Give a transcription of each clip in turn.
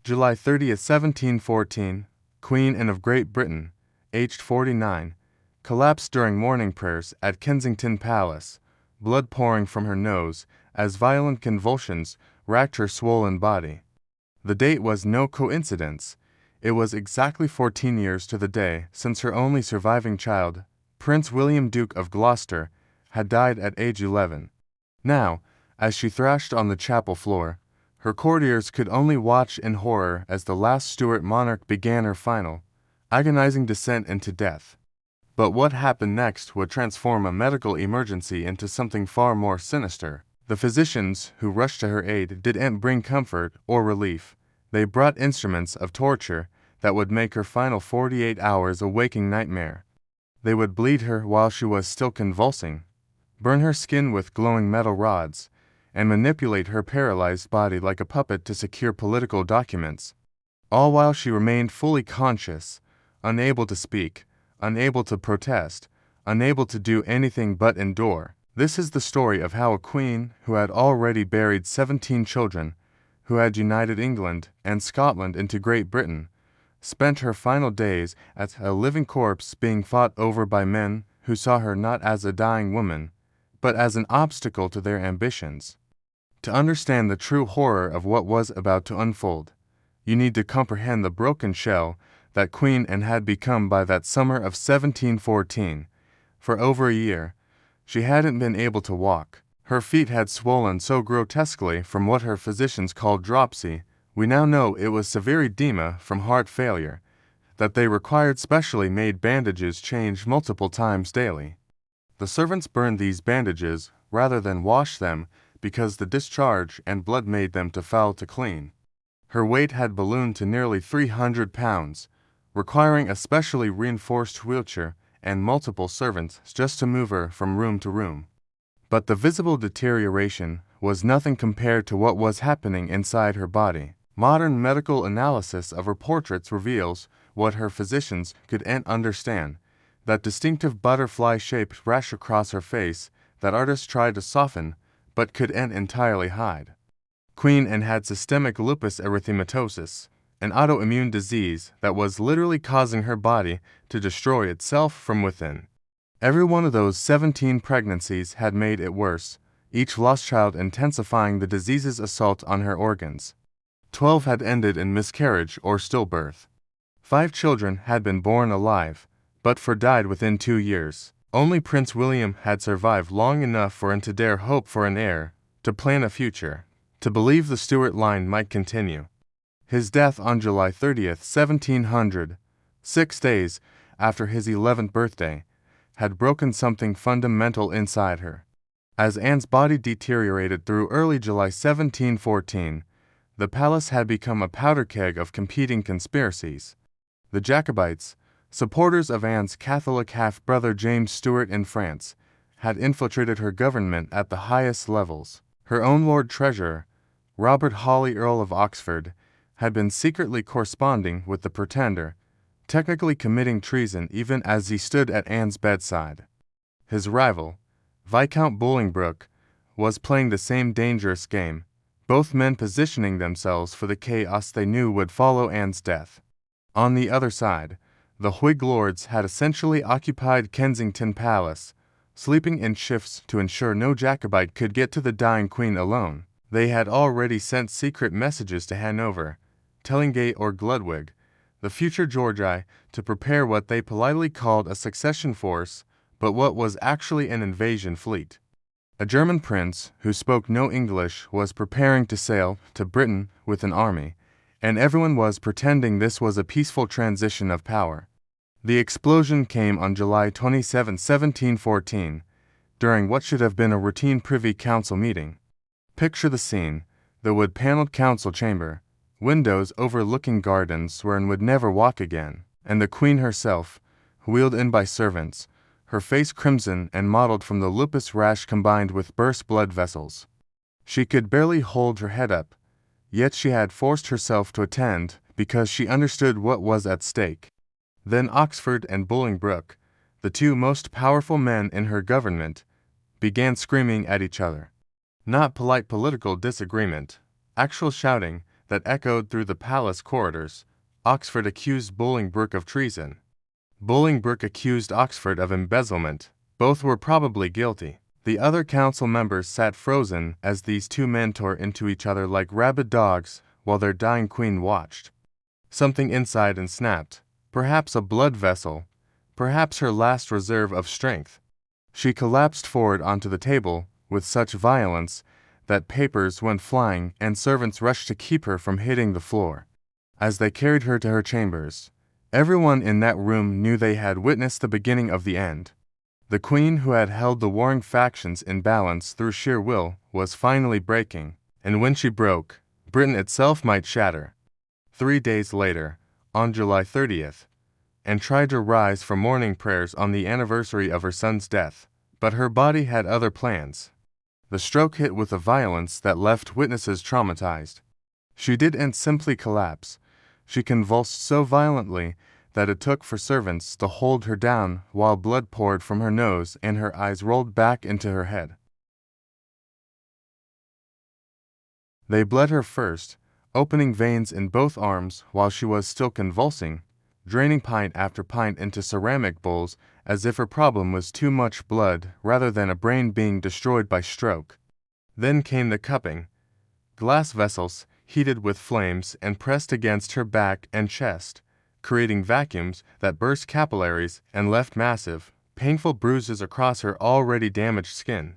July 30th, 1714, Queen Anne of Great Britain, aged 49, collapsed during morning prayers at Kensington Palace, blood pouring from her nose as violent convulsions racked her swollen body. The date was no coincidence. It was exactly 14 years to the day since her only surviving child, Prince William, Duke of Gloucester, had died at age 11. Now, as she thrashed on the chapel floor, her courtiers could only watch in horror as the last Stuart monarch began her final, agonizing descent into death. But what happened next would transform a medical emergency into something far more sinister. The physicians who rushed to her aid didn't bring comfort or relief. They brought instruments of torture that would make her final 48 hours a waking nightmare. They would bleed her while she was still convulsing, burn her skin with glowing metal rods, and manipulate her paralyzed body like a puppet to secure political documents. All while she remained fully conscious, unable to speak, unable to protest, unable to do anything but endure. This is the story of how a queen who had already buried 17 children, who had united England and Scotland into Great Britain, spent her final days as a living corpse being fought over by men who saw her not as a dying woman, but as an obstacle to their ambitions. To understand the true horror of what was about to unfold, you need to comprehend the broken shell that Queen Anne had become by that summer of 1714. For over a year, she hadn't been able to walk. Her feet had swollen so grotesquely from what her physicians called dropsy, we now know it was severe edema from heart failure, that they required specially made bandages changed multiple times daily. The servants burned these bandages rather than wash them because the discharge and blood made them too foul to clean. Her weight had ballooned to nearly 300 pounds, requiring a specially reinforced wheelchair and multiple servants just to move her from room to room. But the visible deterioration was nothing compared to what was happening inside her body. Modern medical analysis of her portraits reveals what her physicians couldn't understand: that distinctive butterfly-shaped rash across her face that artists tried to soften but couldn't entirely hide. Queen Anne had systemic lupus erythematosus, an autoimmune disease that was literally causing her body to destroy itself from within. Every one of those 17 pregnancies had made it worse, each lost child intensifying the disease's assault on her organs. 12 had ended in miscarriage or stillbirth. 5 children had been born alive, but died within 2 years. Only Prince William had survived long enough for him to dare hope for an heir, to plan a future, to believe the Stuart line might continue. His death on July 30th, 1700, 6 days after his 11th birthday, had broken something fundamental inside her. As Anne's body deteriorated through early July 1714, the palace had become a powder keg of competing conspiracies. The Jacobites, supporters of Anne's Catholic half-brother James Stuart in France, had infiltrated her government at the highest levels. Her own Lord Treasurer, Robert Hawley, Earl of Oxford, had been secretly corresponding with the Pretender, technically committing treason even as he stood at Anne's bedside. His rival, Viscount Bolingbroke, was playing the same dangerous game, both men positioning themselves for the chaos they knew would follow Anne's death. On the other side, the Whig lords had essentially occupied Kensington Palace, sleeping in shifts to ensure no Jacobite could get to the dying queen alone. They had already sent secret messages to Hanover, telling Gay or Gludwig, the future Georgi, to prepare what they politely called a succession force, but what was actually an invasion fleet. A German prince who spoke no English was preparing to sail to Britain with an army, and everyone was pretending this was a peaceful transition of power. The explosion came on July 27, 1714, during what should have been a routine Privy Council meeting. Picture the scene: the wood-paneled council chamber, windows overlooking gardens where Anne would never walk again, and the queen herself, wheeled in by servants, her face crimson and mottled from the lupus rash combined with burst blood vessels. She could barely hold her head up, yet she had forced herself to attend because she understood what was at stake. Then Oxford and Bolingbroke, the two most powerful men in her government, began screaming at each other. Not polite political disagreement, actual shouting that echoed through the palace corridors. Oxford accused Bolingbroke of treason. Bolingbroke accused Oxford of embezzlement. Both were probably guilty. The other council members sat frozen as these two men tore into each other like rabid dogs while their dying queen watched. Something inside and snapped. Perhaps a blood vessel. Perhaps her last reserve of strength. She collapsed forward onto the table with such violence that papers went flying and servants rushed to keep her from hitting the floor. As they carried her to her chambers, everyone in that room knew they had witnessed the beginning of the end. The queen, who had held the warring factions in balance through sheer will, was finally breaking, and when she broke, Britain itself might shatter. 3 days later, on July 30th, Anne tried to rise from morning prayers on the anniversary of her son's death, but her body had other plans. The stroke hit with a violence that left witnesses traumatized. She didn't simply collapse. She convulsed so violently that it took for servants to hold her down while blood poured from her nose and her eyes rolled back into her head. They bled her first, opening veins in both arms while she was still convulsing, draining pint after pint into ceramic bowls as if her problem was too much blood rather than a brain being destroyed by stroke. Then came the cupping. Glass vessels, heated with flames and pressed against her back and chest, creating vacuums that burst capillaries and left massive, painful bruises across her already damaged skin.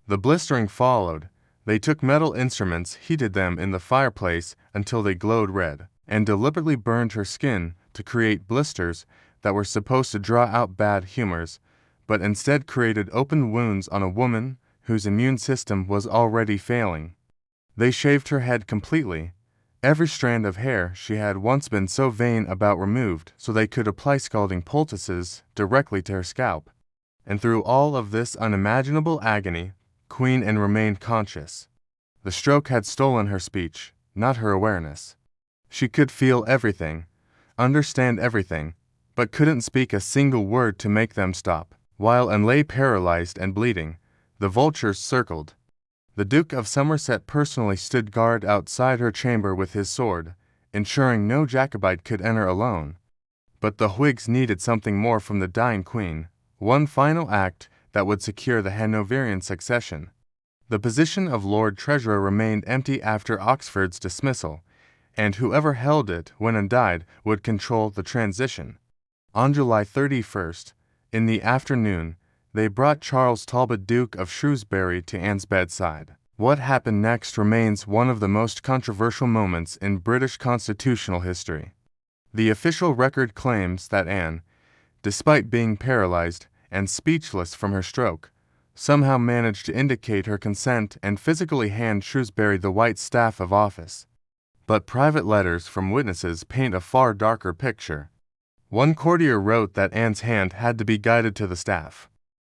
The blistering followed. They took metal instruments, heated them in the fireplace until they glowed red, and deliberately burned her skin to create blisters that were supposed to draw out bad humors, but instead created open wounds on a woman whose immune system was already failing. They shaved her head completely. Every strand of hair she had once been so vain about removed so they could apply scalding poultices directly to her scalp. And through all of this unimaginable agony, Queen Anne remained conscious. The stroke had stolen her speech, not her awareness. She could feel everything, understand everything, but couldn't speak a single word to make them stop. While Anne lay paralyzed and bleeding, the vultures circled. The Duke of Somerset personally stood guard outside her chamber with his sword, ensuring no Jacobite could enter alone. But the Whigs needed something more from the dying queen, one final act that would secure the Hanoverian succession. The position of Lord Treasurer remained empty after Oxford's dismissal, and whoever held it when Anne died would control the transition. On July 31st, in the afternoon, they brought Charles Talbot, Duke of Shrewsbury, to Anne's bedside. What happened next remains one of the most controversial moments in British constitutional history. The official record claims that Anne, despite being paralyzed and speechless from her stroke, somehow managed to indicate her consent and physically hand Shrewsbury the white staff of office. But private letters from witnesses paint a far darker picture. One courtier wrote that Anne's hand had to be guided to the staff.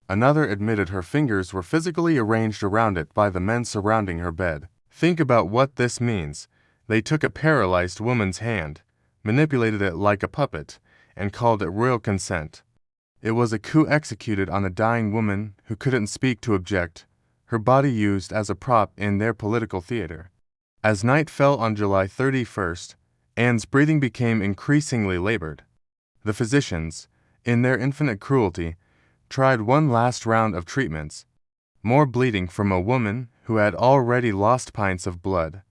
Another admitted her fingers were physically arranged around it by the men surrounding her bed. Think about what this means. They took a paralyzed woman's hand, manipulated it like a puppet, and called it royal consent. It was a coup executed on a dying woman who couldn't speak to object, her body used as a prop in their political theater. As night fell on July 31st, Anne's breathing became increasingly labored. The physicians, in their infinite cruelty, tried one last round of treatments. More bleeding from a woman who had already lost pints of blood.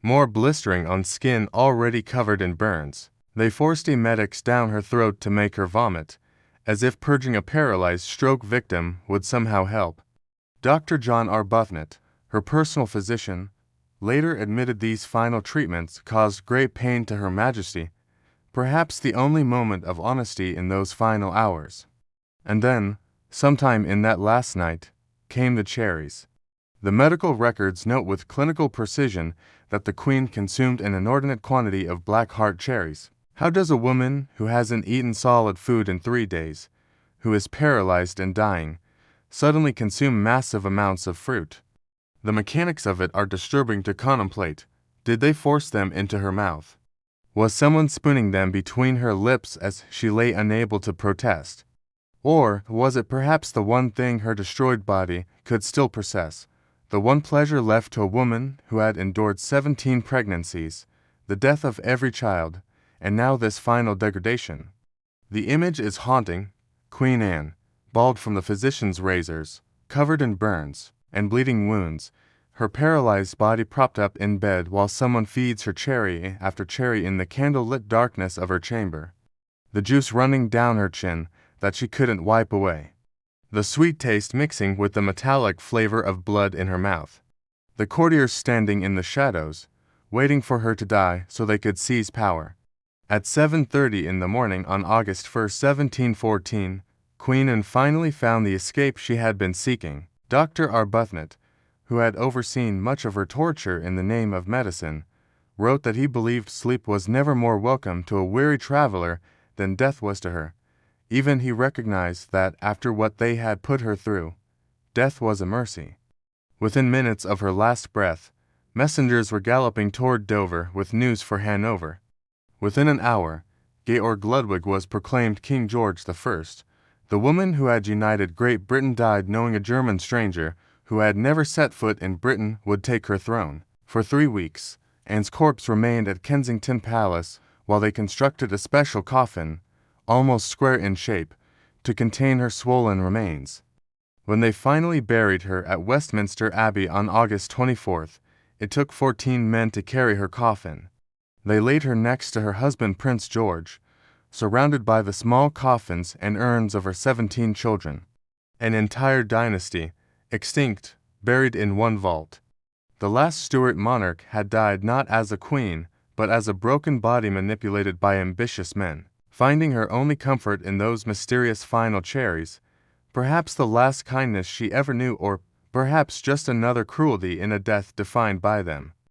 More blistering on skin already covered in burns. They forced emetics down her throat to make her vomit, as if purging a paralyzed stroke victim would somehow help. Dr. John Arbuthnot, her personal physician, later admitted these final treatments caused great pain to Her Majesty, perhaps the only moment of honesty in those final hours. And then, sometime in that last night, came the cherries. The medical records note with clinical precision that the Queen consumed an inordinate quantity of black heart cherries. How does a woman who hasn't eaten solid food in 3 days, who is paralyzed and dying, suddenly consume massive amounts of fruit? The mechanics of it are disturbing to contemplate. Did they force them into her mouth? Was someone spooning them between her lips as she lay unable to protest? Or was it perhaps the one thing her destroyed body could still possess, the one pleasure left to a woman who had endured 17 pregnancies, the death of every child, and now this final degradation. The image is haunting. Queen Anne, bald from the physician's razors, covered in burns and bleeding wounds, her paralyzed body propped up in bed while someone feeds her cherry after cherry in the candle-lit darkness of her chamber, the juice running down her chin that she couldn't wipe away, the sweet taste mixing with the metallic flavor of blood in her mouth. The courtiers standing in the shadows, waiting for her to die so they could seize power. At 7:30 in the morning on August 1, 1714, Queen Anne finally found the escape she had been seeking. Dr. Arbuthnot, who had overseen much of her torture in the name of medicine, wrote that he believed sleep was never more welcome to a weary traveler than death was to her. Even he recognized that after what they had put her through, death was a mercy. Within minutes of her last breath, messengers were galloping toward Dover with news for Hanover. Within an hour, Georg Ludwig was proclaimed King George I. The woman who had united Great Britain died knowing a German stranger who had never set foot in Britain would take her throne. For 3 weeks, Anne's corpse remained at Kensington Palace while they constructed a special coffin, almost square in shape, to contain her swollen remains. When they finally buried her at Westminster Abbey on August 24th, it took 14 men to carry her coffin. They laid her next to her husband Prince George, surrounded by the small coffins and urns of her 17 children. An entire dynasty, extinct, buried in one vault. The last Stuart monarch had died not as a queen, but as a broken body manipulated by ambitious men. Finding her only comfort in those mysterious final cherries, perhaps the last kindness she ever knew, or perhaps just another cruelty in a death defined by them.